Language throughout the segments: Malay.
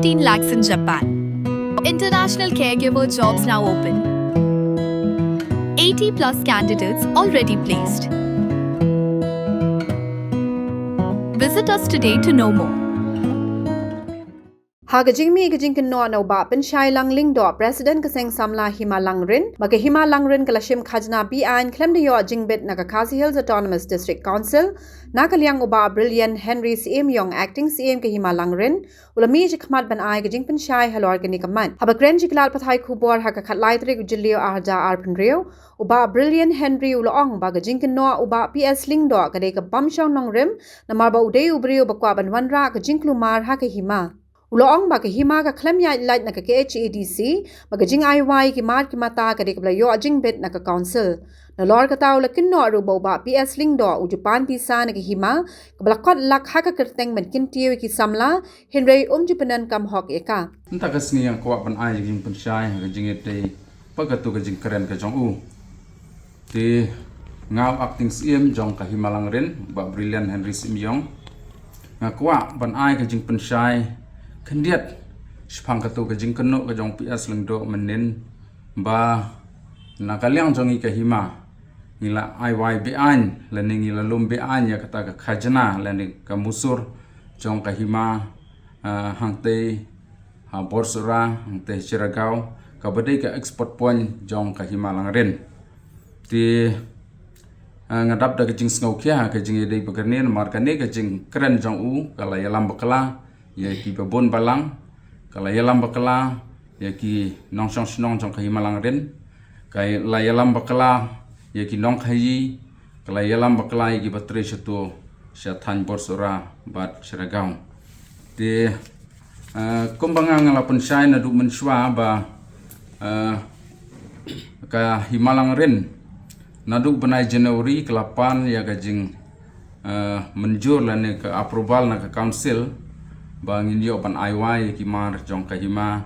15 lakhs in Japan. International caregiver jobs now open. 80 plus candidates already placed. Visit us today to know more. Hagajing mi gajing keno no ba pen shai lang ling do president kaseng samla hima langrin maga hima langrin kalashim khajna bi an klem de yo jing bet naga Khasi Hills Autonomous District Council nakalyang uba brilliant Henry CM Yong acting CM ke hima langrin ulami jikmat ban ai gajing pen shai hal organic man haba kren jiklal pathai khubor haka khatlai tri gujilio arja arpan reo uba brilliant Henry ulong ba gajing keno uba PS ling do kade ka bam shong nong rim namar ba udei ubrio bakwa ban wanra gajing klumar haka hima Uloong baga hima ka klem ya light na ka HADC baga jing IY ki mat ki mata ka dekla yo ajing bet na ka council na lor ka taw la kinno ru ba PS ling do u Japan pisa na ka hima ka blakot lak ha ka kerteng men kin tiwi ki samla Henry jupanan kam hok eka nta ka sni yang kwa ban ai jing pun shai ka jing ete pagatu ka jing keren ka jong u ti ngaw acting CM jong ka himalang ren ba brilliant Henry Simyong ngakwa ban ai ka jing pun shai Kendiat sepang katu kajing keno kajong PS lengdo menin ba nakaliang jongi kahima ngila IY bean lening ngila lum bean ya kata ka khajna lening ka musur jong kahima hangte ha borsura hangte Ciragau ka badai ka export point jong kahima langren ti ngadap da kajing snau kya kajing idei bagarnin markane kajing keren jong u kala yalam bakala ya ki babon balang kala yalam bakala ya ki nong song snong jong kai malang ren kai la yalam bakala ya ki nong khai kala yalam bakala ya ki batre satu syathan borsora bat Ciragau te kumbangang ngalapan syai na du menswa ba ka himalang ren naduk benai Januari ke-8 ya gajing menjur lane ke approval na ke council bangin yo pan IY ki mar jong kahima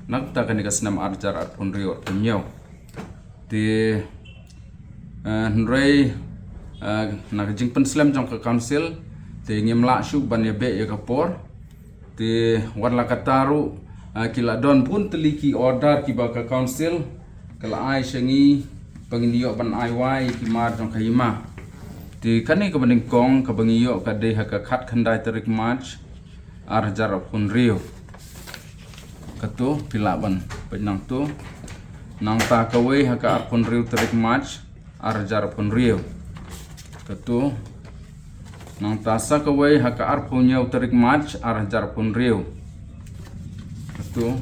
nakta kan ka senam arjar at punrio tunyo ti nrei na jing pen slam jong ka council ti ngimla shu ban ya be ya kapor ti warla kataru kila don pun teliki order ki ba ka council kala ai shangi bangin yo pan IY ki mar jong kahima Di kani ka banding kong ka bangiyo ka de haka khat khandai tarik march arjar pun rio katu pilaban penang tu nang ta kawe haka arpun rio tarik march arjar pun rio katu nang ta sa kawe haka arpun nyau tarik march arjar pun rio katu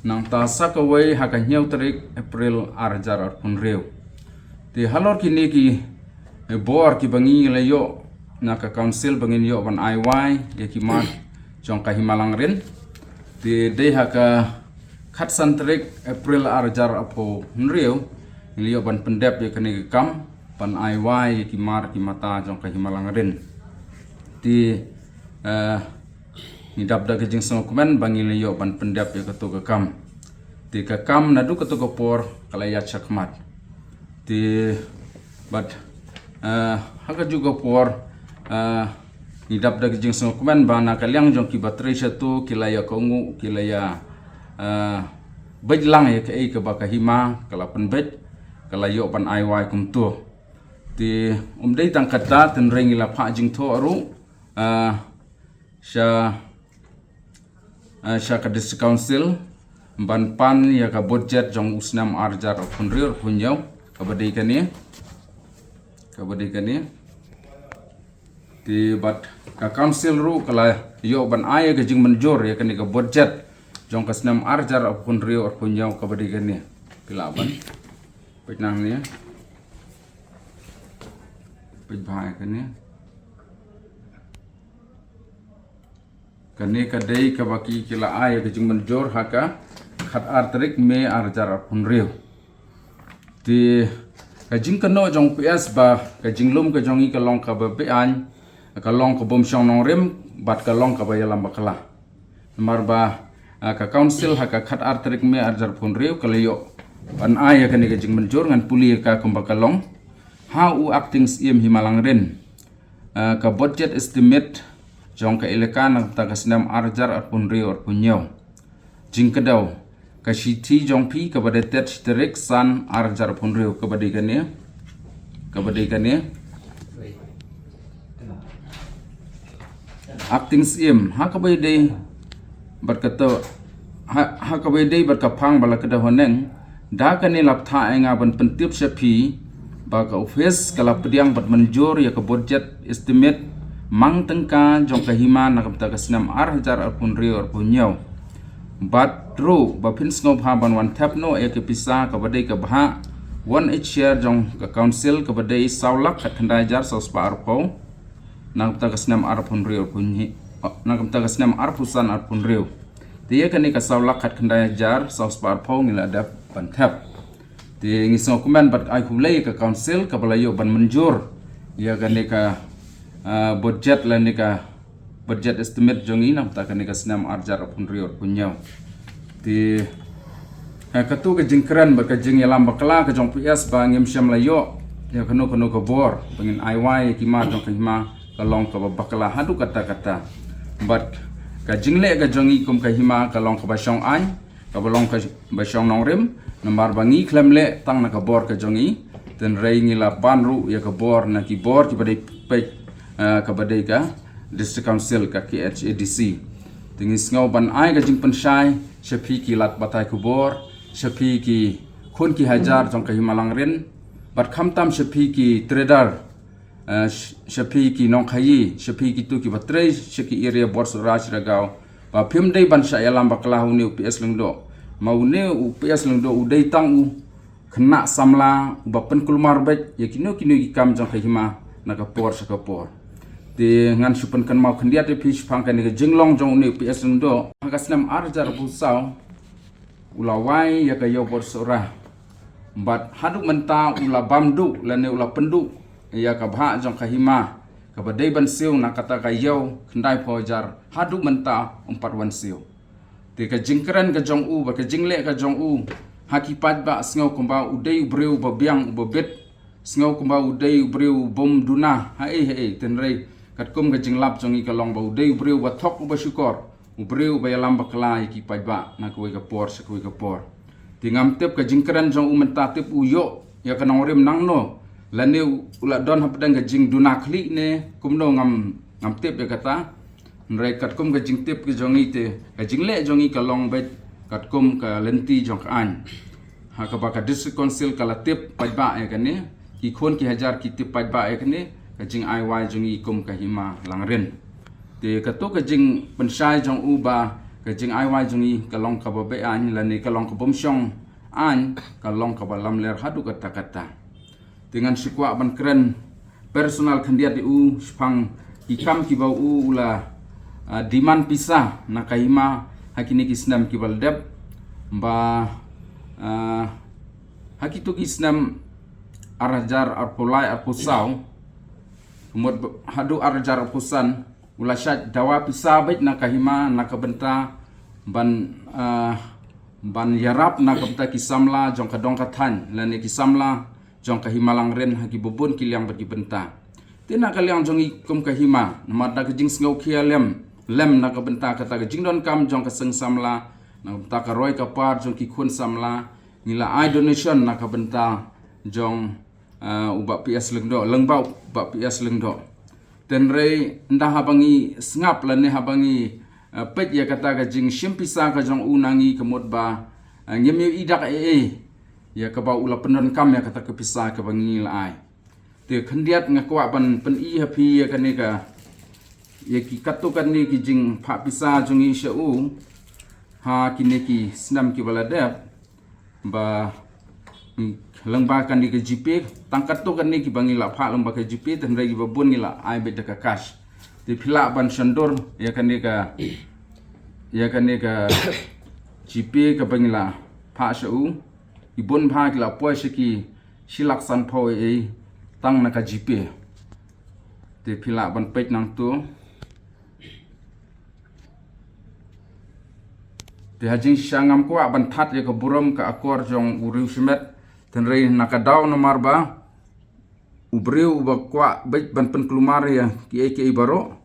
nang ta sa kawe haka nyau tarik April arjar pun rio di halor kini ki bor ki bangi layo na ka council bangin yo ban IY ya ki mat jong ka himalang rin di de ha ka khat santrik April arjar apo nrio liyo ban pendep ya kani kam ban IY ya ki mar ki mata jong ka himalang rin di ni dab da jing song komen bangi liyo ban pendep ya ka to ka kam di ka kam na du ka to ka por kala ya chakmat di but haka juga por nidap da jing song komen bana kalyang jong ki bateri satu kilaya kongu kilaya bejlang ya ke baka hima kala penbej kala yo pan IY kum tu ti dei tang kata ten rengi la pha jing tho ru sha ka district council ban pan ya ka budget jong usnam arjar punrir punyau ka badai kani ti bat ka council ru kala yo ban ay ga jing menjor ya kani ka budget jong ka senam arjar apun rio apun yau ka badi kani pilaban petnang ni pejbhai kani ka dei ka baki kila ay ga jing menjor haka khat artrik me arjar apun rio ti kajing keno jong PS ba kajing lum ka jongi ka long ka ba bean ka long ka bom shong nong rim bat ka long ka ba yalam bakala mar ba ka council ha ka khat artrik me arjar phun riu ka leyo an ai ka ni kajing menjur ngan puli ka kumba ka long how acting CM himalang ren ka budget estimate jong ka elekan nak ta kasnam arjar arpun rio arpun nyaw jing kedau ka shiti jong pi ka bade tet shiterik san arjar arpun rio ka bade kane acting sim ha ka bade berkata ha ka bade berkapang bala kada honeng da kane laptha enga ban pentip sepi ba ka office kala pediang bat menjur ya ka budget estimate mang tengka jong ka hima nak ta kasnam arjar arpun rio arpun nyaw bat ru ba pin sngob ha ban wan tap no e ke pisa ka bade ka bha one each share jong ka council ka bade saulak ka thandai jar so spa arpo nak ta kasnam arpun rio arpun hi nak ta kasnam arpusan arpun rio dia kan ka saulak ka thandai jar so spa arpo ngila da ban tap ti ngisong kuman bat ai kulai ka council ka balayo ban menjur ya kan ka budget la nika budget estimate jong ina ta kan nika senam arjar pun rio punyaw ti katu ke jingkran ba ka jing yalam bakla ka jong PS ba ngem syam layo ya kanu ka bor pengin IY ki ma jong ka hima ka long ka bakla hadu kata but ka jingle ka jong i kum ka hima ka long ka ba syong an ka balong ka ba syong nong rim nambar bangi klemle tang na ka bor ka jong i ten rei ngila panru ya ka bor na ki bor ki badai pek ka badai ka district council ka KHADC tingis ngau ban ai ka jing pensyai shapi ki lat batai ku bor shapi ki khun ki hajar jong ka himalang rin bat khamtam shapi ki trader shapi ki nong khayi shapi ki tu ki batrei shaki area bor suraj ragau ba phim dei ban sha yalam bakla hu ni UPS lengdo mau ne UPS lengdo udai tang u kena samla ba pen kulmar bet ya kino ki kam jong ka hima na ka por sa ka por ti ngan supen kan mau khendia te fish phang kan ni jinglong jong ni PS lengdo hakasnam arjar busau ulawai ya ka yo bor sura bat haduk menta ula bamdu lane ula pendu ya ka bha jong ka hima ka badai ban siu na kata ka yo khendai pojar haduk menta 4 wan siu ti ka jingkran ka jong u ba ka jingle ka jong u hakipat ba sngo kumba udai breu ba biang ba bet sngo kumba udai breu bom duna hai tenrei kat kum ka jinglap jong i ka long ba udai breu ba thok ba syukor breu ba yalam ba kala ki pat ba na ko ka por sa ko ka por tingam tep ka jingkran jong u menta tep u yo ya ka nong rem nang no lane ula don hapdang ka jing duna khli ne kumno ngam tep ya kata nrei kat kum ka jing tep ka jong i te ka jingle jong i ka long bet kat kum ka lenti jong ka an ha ka ba ka district council kala tip pat ba ya kane ki khon ki hajar ki tip pat ba ya kane ka jing IY jong i kum ka hima langren te ka to ka jing pensai jong u ba ka jing IY jong i ka long ka ba be an la ne ka long ka bom syong an ka long ka ba lam ler hadu kata dengan sikwa ban kren personal khandiat u spang ikam ki ba u ula diman pisah na ka hima hakini kisnam ki baldep ba hakitu kisnam arajar arpulai arpusau umur hadu arajar arpusan ula syat dawa pisabit na kahima na kabenta ban yarap na kabenta kisamla jong kadong kathan lani kisamla jong kahimalang ren haki bubun kiliang bagi benta tina kaliang jong ikum kahima namada kejing sngau kialem lem na kabenta kata ke jingdon kam jong ka seng samla na kabenta ka roy ka par jong ki khun samla ngila ai donation na kabenta jong uba PS lengdo lengbau uba PS lengdo tenrei nda habangi sngap la ne habangi pet ya kata ka jing shimpisa ka jong unangi kemot ba ngem idak ya ka ba ula pendon kam ya kata ke pisa ka bangi la ai te khendiat ngakwa ban pen I happy ya kane ka ya ki katukan ni ki jing pha pisa jong I shau ha kini ki snam ki baladap ba lengba kan ni ke GP tangkat tu kan ni ki bangi la pha lengba ke GP ten ragi babun ni la ai bet ka cash ti phila ban shandor ya kan ni ka GP ka bangi la pha shau ibon pha ki la poi shiki silak san pho tang na ka GP ti phila ban pek nang tu ti hajing syangam ko ban that ya ka buram ka akor jong uriu simet tenrei nakadaw nomor ba ubriu ba kwa bet ban pen kelumar ya ki baro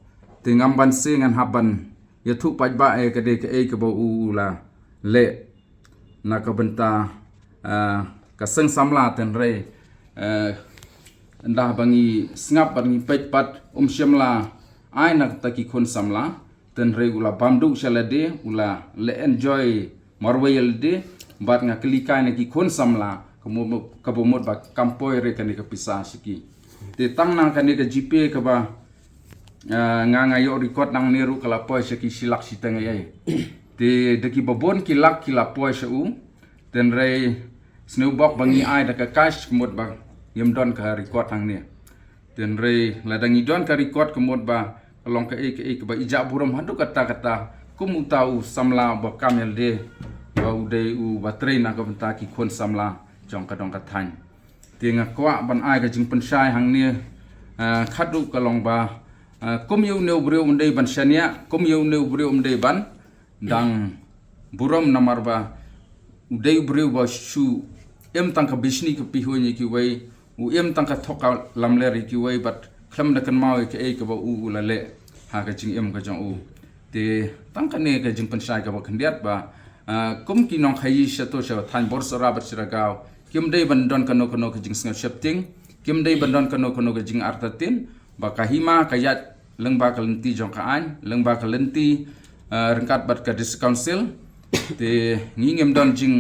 te ngam ban se ngan haban ya thu pai ba ke de ke bo u la le na ka benta ka seng samla ten re nda bangi snap bangi pet pat siamla ai nak ta ki khon samla ten re ula bamdu shalade ula le enjoy marwayel de bat nga klikai na ki khon samla ka bomot ba kampoi re kan ka pisah siki te tang nang kan ka gp ka ba nga yo record nang neru kala poi siki silak sitang ai te de ki babon ki lak ki la poi shu ten re snowbox bangi ai da ka cash kemot ba yem don ka record nang ne ten re la dangi don ka record kemot ba long ka ke ba ija buram handu kata kum utau samla ba kamel de ba ude u ba train na ka benta ki khon samla jong ka dong ka than tinga kwa ban ai ka jing pensai hang ne khadu ka long ba kum yu neu breu unde ban shania kum yu neu breu unde ban dang buram namar ba ude breu ba shu em tang ka bisni ka pi ho ni ki wei u em tang ka thoka lamler ki wei bat khlam da kan mau ke ba u la le ha ka jing em ka jong u te tang ka ne ka jing pensai ka ba khandiat ba kum ki nong khai sha to sha than bor sara bat sira gaw kim dei ban don kano ka jing snga shifting kim dei ban don kano ka jing artatin ba kahima kayat leng ba kalenti jong ka an leng ba kalenti rengkat bat ka dis council te ngingem don jing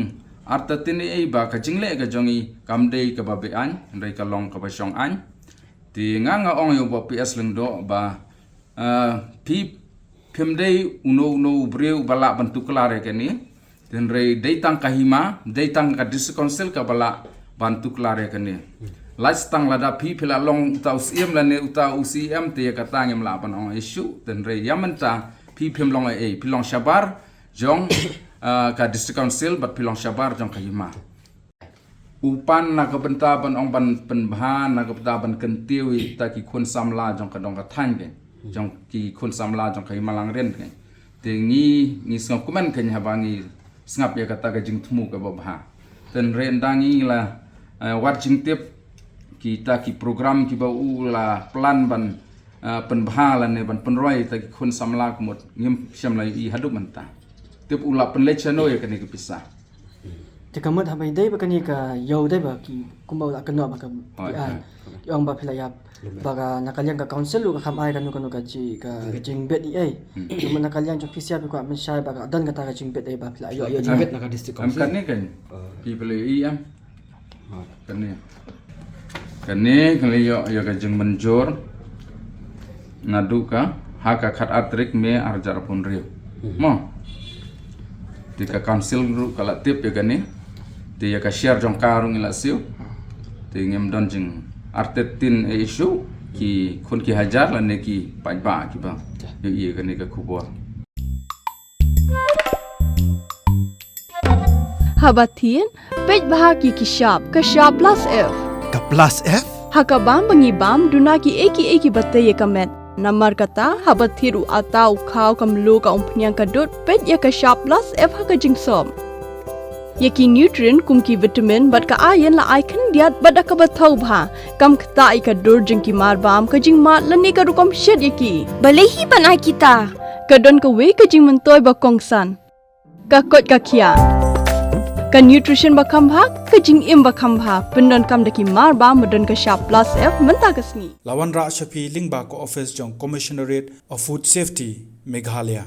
artatin ei ba ka jing le ka jongi kam dei ka ba be an rei ka long ka ba shong an ti nga ong yo ba ps leng do ba pi phim dei uno breu bala bantu klare ke ni ten rei dei tang kahima dei tang ka dis council ka bala bantu klare ke ni last tang lada pi phila long tau sim la ne uta ucm te ka tangem la ban ong issue ten rei yamanta pi phim long ei pilong shabar jong ka dis council bat pilong shabar jong kahima upan na ka benta ban ong ban penbahan na ka benta ban kentiwi ta ki khun samla jong ka dong ka than ke jong ki khun samla jong kai malang ren ke te ngi sngap kuman ke nya bangi sngap ya kata ka jing thmu ka babha ten ren dangi la wat jing tip kita ki program ki ba u la plan ban penbha la ne ban penroi ta ki khun samla kumot ngim syam la i hadu manta tip ula penlechano ya kani ke pisah te kamat habai dei ba kani ka yo dei ba ki kumbau la kanwa ba ka yang ba phila ya baga nakalian ka council lu ka khamai kanu ka ji ka jingbet i ai lu nakalian jo pisia bi ko men shai baga dan ka ta ka jingbet ai ba phila yo jingbet na ka district council kan ne kan people i am kan ne kan yo ka jing menjor naduka haka khat atrik me arjar pun rio mo tika council ru kala tip ya kan ne ti ya ka share jong karung ila siu ti ngem don jing artetin issue ki khun ki hajar la ne ki pai ba ki ba ye ka ne ka khubwa Habatin, pej bahaki ki shop plus F. Ka plus F? Haka bam bangi bam duna ki eki batte ye kamet. Namar kata habathiru atau khau kam lo ka umpnyang ka dot pej ya ka shop plus F haka jingsom. Yaki nutrient kum ki vitamin bat ka iron la icon diat bat ka bathau bha kam khta I ka dur jing ki mar bam ka jing mat la ne ka rukom shed yaki. Balehi banai kita. Ka don ka we ka jing mentoy ba kongsan. Ka kot ka kia. Ka nutrition ba khambha ka jing im ba khambha pendon kam daki mar ba modon ka sharp plus F menta kasni. Lawan Ra Shafi Lingba ko office jong Commissionerate of Food Safety Meghalaya.